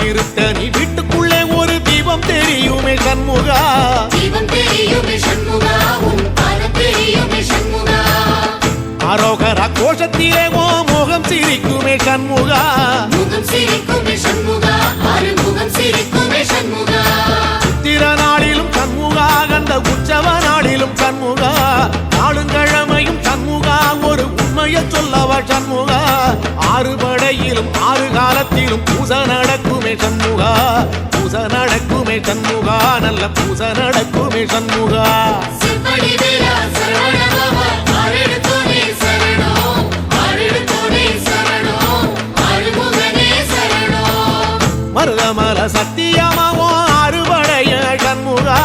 நிறுத்த நீ வீட்டுக்குள்ளே ஒரு தீபம் தெரியுமே சண்முகா. தீபம் தெரியுமே சண்முகா, உன் பாதம் தெரியுமே சண்முகா. அரோகரா கோஷத்திலே ஓ முகம் சிரிக்குமே சண்முகா. முகம் சிரிக்குமே சண்முகா, ஆறுமுகம் சிரிக்குமே சண்முகா. சித்திர நாளிலும் சண்முகா, கந்த உற்சவ நாளிலும் சண்முகா, நாளுங்கிழமையும் சண்முகா, ஒரு உண்மையை சொல்லவா சண்முகா. ஆறு படையிலும் ஆறு காலத்திலும் பூசை நடக்குமே சண்முகா. பூசை நடக்குமே சண்முகா, நல்ல பூசை நடக்குமே சண்முகா. செவ்வடி வேலா சரவண பவா, ஆறெடுத்தோனே சரணம், ஆறெடுத்தோனே சரணம், ஆறுமுகனே சரணம். மருதமல சத்தியமாவோ அறுபடைய சண்முகா.